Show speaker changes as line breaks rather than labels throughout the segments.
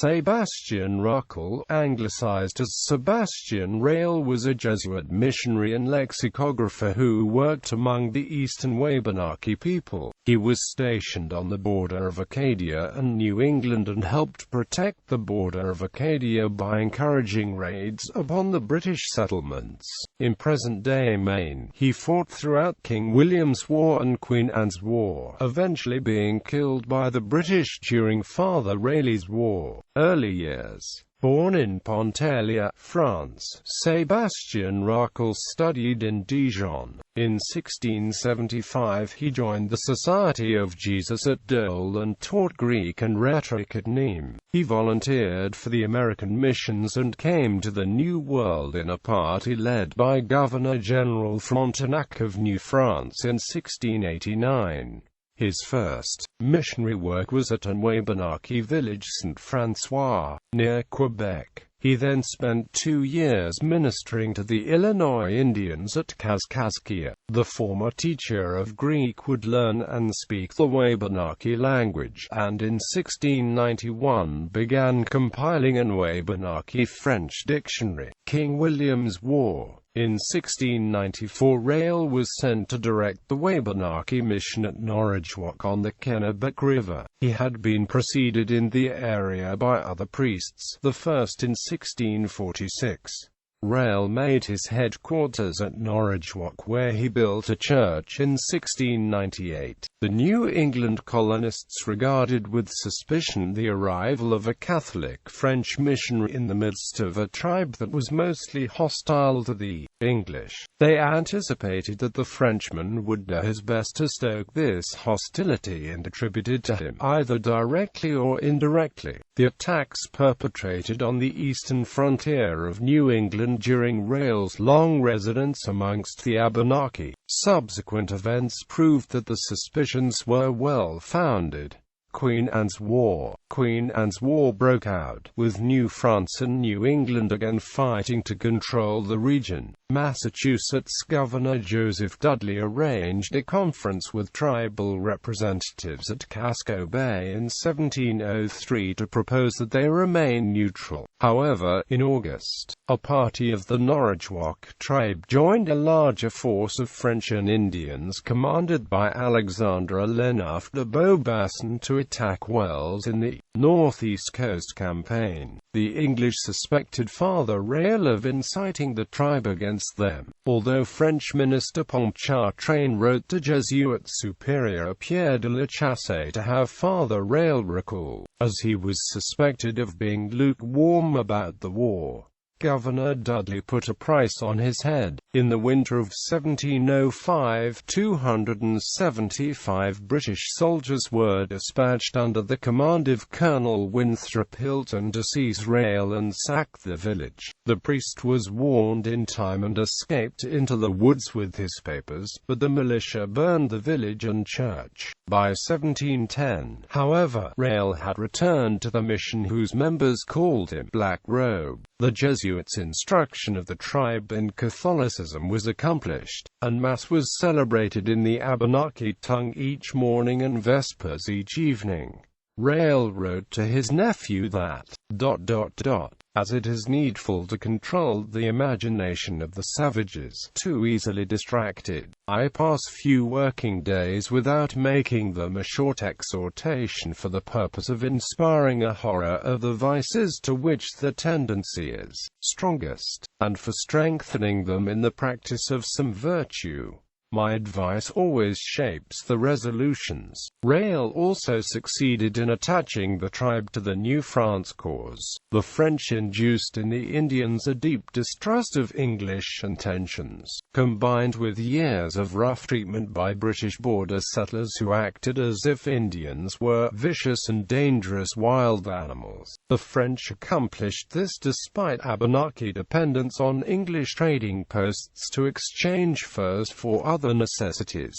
Sébastien Racle, anglicized as Sébastien Rale, was a Jesuit missionary and lexicographer who worked among the eastern Wabanaki people. He was stationed on the border of Acadia and New England and helped protect the border of Acadia by encouraging raids upon the British settlements in present-day Maine. He fought throughout King William's War and Queen Anne's War, eventually being killed by the British during Father Rale's War. Early years. Born in Pontarlier, France, Sébastien Racle studied in Dijon. In 1675 he joined the Society of Jesus at Dole and taught Greek and rhetoric at Nîmes. He volunteered for the American missions and came to the New World in a party led by Governor-General Frontenac of New France in 1689. His first missionary work was at an Wabanaki village, Saint-François, near Quebec. He then spent 2 years ministering to the Illinois Indians at Kaskaskia. The former teacher of Greek would learn and speak the Wabanaki language, and in 1691 began compiling an Wabanaki French dictionary. King William's War. In 1694 Rale was sent to direct the Wabanaki mission at Norridgewock on the Kennebec River. He had been preceded in the area by other priests, the first in 1646. Rale made his headquarters at Norridgewock, where he built a church in 1698. The New England colonists regarded with suspicion the arrival of a Catholic French missionary in the midst of a tribe that was mostly hostile to the English. They anticipated that the Frenchman would do his best to stoke this hostility and attributed to him, either directly or indirectly, the attacks perpetrated on the eastern frontier of New England during Rale's long residence amongst the Abenaki. Subsequent events proved that the suspicions were well-founded. Queen Anne's War. Queen Anne's War broke out, with New France and New England again fighting to control the region. Massachusetts Governor Joseph Dudley arranged a conference with tribal representatives at Casco Bay in 1703 to propose that they remain neutral. However, in August, a party of the Norridgewock tribe joined a larger force of French and Indians commanded by Alexandre Leneuf de Beaubassin to attack Wells in the Northeast Coast Campaign. The English suspected Father Rale of inciting the tribe against them, although French minister Pontchartrain wrote to Jesuit superior Pierre de la Chasse to have Father Rale recalled, as he was suspected of being lukewarm about the war. Governor Dudley put a price on his head. In the winter of 1705, 275 British soldiers were dispatched under the command of Colonel Winthrop Hilton to seize Rale and sack the village. The priest was warned in time and escaped into the woods with his papers, but the militia burned the village and church. By 1710, however, Rale had returned to the mission, whose members called him Black Robe. The Jesuits' instruction of the tribe in Catholicism was accomplished, and Mass was celebrated in the Abenaki tongue each morning and Vespers each evening. Rale wrote to his nephew that, as it is needful to control the imagination of the savages, too easily distracted, I pass few working days without making them a short exhortation for the purpose of inspiring a horror of the vices to which the tendency is strongest, and for strengthening them in the practice of some virtue. My advice always shapes the resolutions. Rale also succeeded in attaching the tribe to the New France cause. The French induced in the Indians a deep distrust of English intentions, combined with years of rough treatment by British border settlers who acted as if Indians were vicious and dangerous wild animals. The French accomplished this despite Abenaki dependence on English trading posts to exchange furs for other necessities.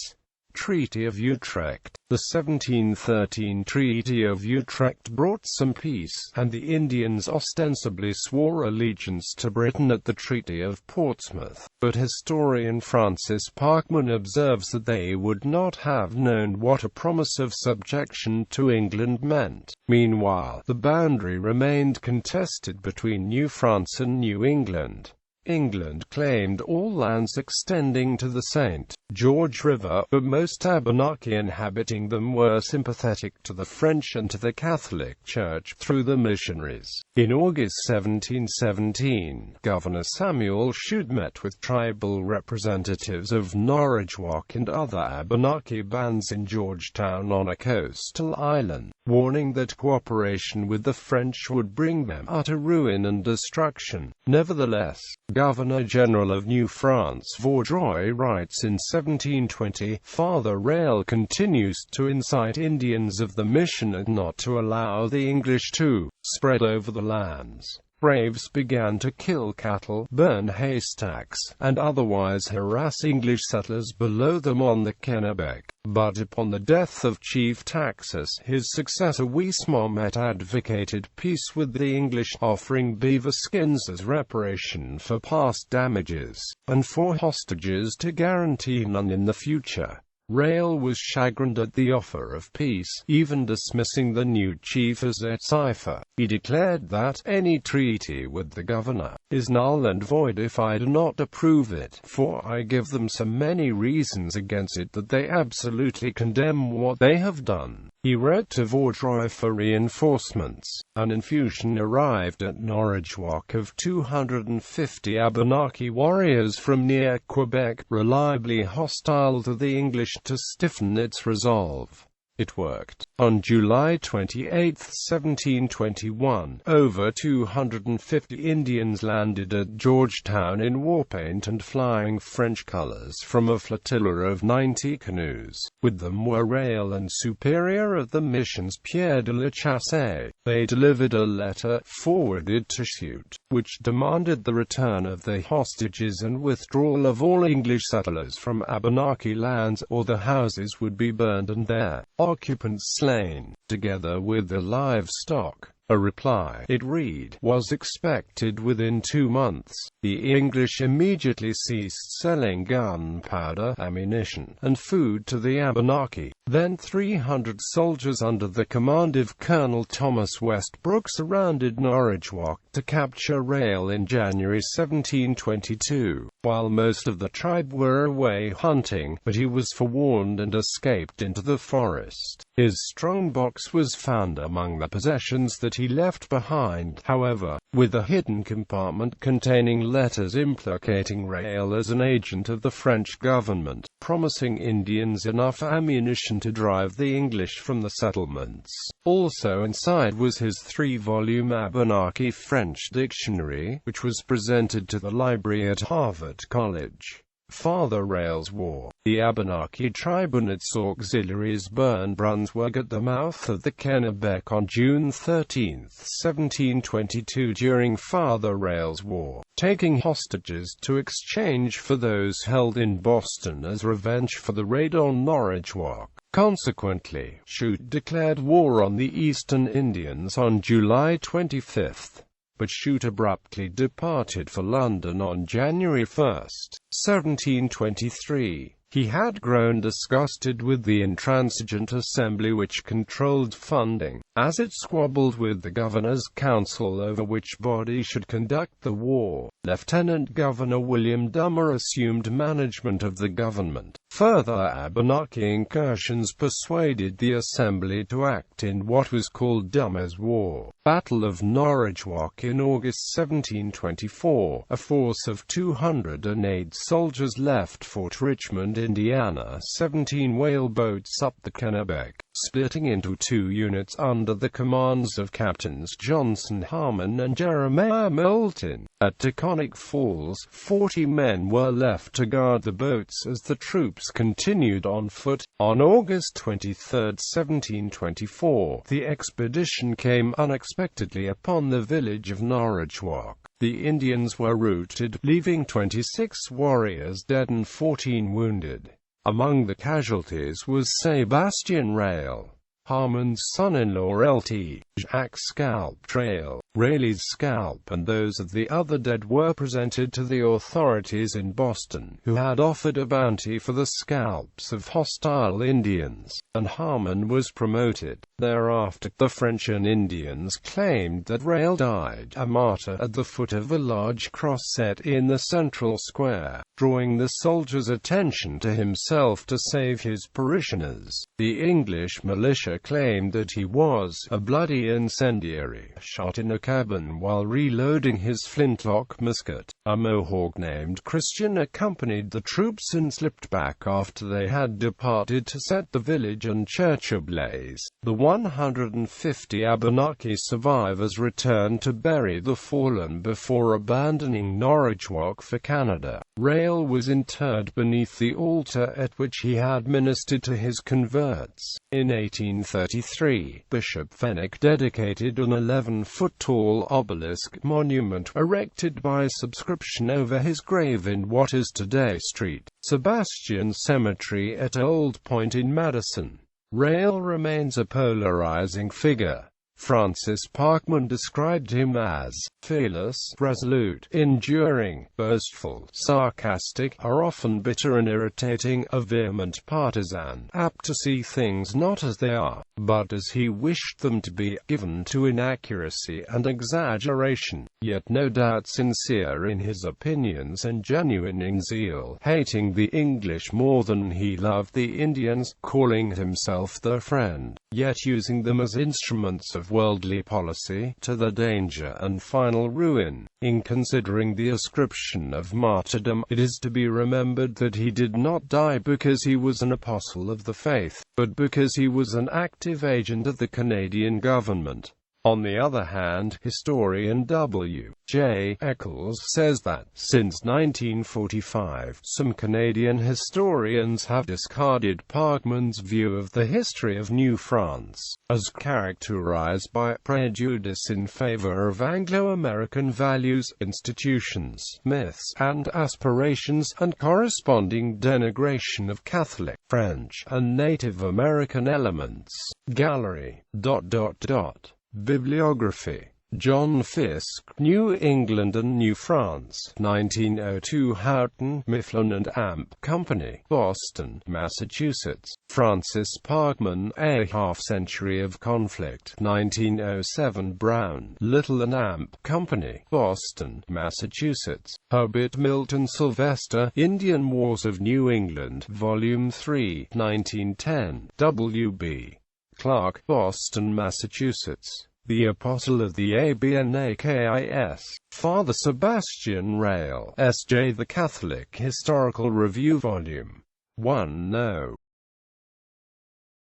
Treaty of Utrecht. The 1713 Treaty of Utrecht brought some peace, and the Indians ostensibly swore allegiance to Britain at the Treaty of Portsmouth, but historian Francis Parkman observes that they would not have known what a promise of subjection to England meant. Meanwhile, the boundary remained contested between New France and New England. England claimed all lands extending to the St. George River, but most Abenaki inhabiting them were sympathetic to the French and to the Catholic Church through the missionaries. In August 1717, Governor Samuel Shute met with tribal representatives of Norridgewock and other Abenaki bands in Georgetown on a coastal island, warning that cooperation with the French would bring them utter ruin and destruction. Nevertheless, Governor-General of New France Vaudreuil writes in 1720, Father Rale continues to incite Indians of the mission and not to allow the English to spread over the lands. Braves began to kill cattle, burn haystacks, and otherwise harass English settlers below them on the Kennebec. But upon the death of Chief Taxus, his successor Wismomet advocated peace with the English, offering beaver skins as reparation for past damages, and for hostages to guarantee none in the future. Rale was chagrined at the offer of peace, even dismissing the new chief as a cipher. He declared that any treaty with the governor is null and void if I do not approve it, for I give them so many reasons against it that they absolutely condemn what they have done. He wrote to Vaudreuil for reinforcements. An infusion arrived at Norridgewock of 250 Abenaki warriors from near Quebec, reliably hostile to the English, to stiffen its resolve. It worked. On July 28, 1721, over 250 Indians landed at Georgetown in war-paint and flying French colors from a flotilla of 90 canoes. With them were Rale and Superior of the missions Pierre de la Chasse. They delivered a letter, forwarded to Shute, which demanded the return of the hostages and withdrawal of all English settlers from Abenaki lands, or the houses would be burned and their occupants slain, together with the livestock. A reply, it read, was expected within 2 months. The English immediately ceased selling gunpowder, ammunition, and food to the Abenaki. Then 300 soldiers under the command of Colonel Thomas Westbrook surrounded Norridgewock to capture Rale in January 1722, while most of the tribe were away hunting, but he was forewarned and escaped into the forest. His strong box was found among the possessions that he left behind, however, with a hidden compartment containing letters implicating Rale as an agent of the French government, promising Indians enough ammunition to drive the English from the settlements. Also inside was his 3-volume Abenaki French dictionary, which was presented to the library at Harvard College. Father Rale's War. The Abenaki tribe and its auxiliaries burned Brunswick at the mouth of the Kennebec on June 13, 1722 during Father Rale's War, taking hostages to exchange for those held in Boston as revenge for the raid on Norridgewock. Consequently, Shute declared war on the Eastern Indians on July 25. But Shute abruptly departed for London on January 1, 1723. He had grown disgusted with the intransigent assembly which controlled funding, as it squabbled with the governor's council over which body should conduct the war. Lieutenant Governor William Dummer assumed management of the government. Further Abenaki incursions persuaded the assembly to act in what was called Dummer's War. Battle of Norridgewock in August 1724. A force of 208 soldiers left Fort Richmond, Indiana, 17 whaleboats up the Kennebec, splitting into 2 units under the commands of Captains Johnson Harmon and Jeremiah Moulton. At Taconic Falls, 40 men were left to guard the boats as the troops continued on foot. On August 23, 1724, the expedition came unexpectedly upon the village of Norridgewock. The Indians were routed, leaving 26 warriors dead and 14 wounded. Among the casualties was Sébastien Rale, Harmon's son-in-law. Lt. Jacques' scalp trail, Rale's scalp and those of the other dead were presented to the authorities in Boston, who had offered a bounty for the scalps of hostile Indians, and Harmon was promoted. Thereafter, the French and Indians claimed that Rale died a martyr at the foot of a large cross set in the central square, drawing the soldiers' attention to himself to save his parishioners. The English militia claimed that he was a bloody incendiary, shot in a cabin while reloading his flintlock musket. A Mohawk named Christian accompanied the troops and slipped back after they had departed to set the village and church ablaze. The 150 Wabanaki survivors returned to bury the fallen before abandoning Norridgewock for Canada. Rale was interred beneath the altar at which he had ministered to his converts. In 1833, Bishop Fenwick dedicated an 11-foot-tall obelisk monument erected by subscription over his grave in what is today Street, Sebastian Cemetery at Old Point in Madison. Rale remains a polarizing figure. Francis Parkman described him as fearless, resolute, enduring, boastful, sarcastic, or often bitter and irritating, a vehement partisan, apt to see things not as they are, but as he wished them to be, given to inaccuracy and exaggeration, yet no doubt sincere in his opinions and genuine in zeal, hating the English more than he loved the Indians, calling himself their friend, yet using them as instruments of worldly policy, to the danger and final ruin. In considering the ascription of martyrdom, it is to be remembered that he did not die because he was an apostle of the faith, but because he was an active agent of the Canadian government. On the other hand, historian W. J. Eccles says that, since 1945, some Canadian historians have discarded Parkman's view of the history of New France, as characterized by prejudice in favor of Anglo-American values, institutions, myths, and aspirations, and corresponding denigration of Catholic, French, and Native American elements. Gallery. Bibliography. John Fiske, New England and New France, 1902. Houghton, Mifflin and Amp Company, Boston, Massachusetts. Francis Parkman, A Half-Century of Conflict, 1907. Brown, Little and Amp Company, Boston, Massachusetts. Herbert Milton Sylvester, Indian Wars of New England, Volume 3, 1910. W.B. Clark, Boston, Massachusetts. The Apostle of the Abanakis. Father Sebastian Rale, S.J. The Catholic Historical Review Volume 1. No.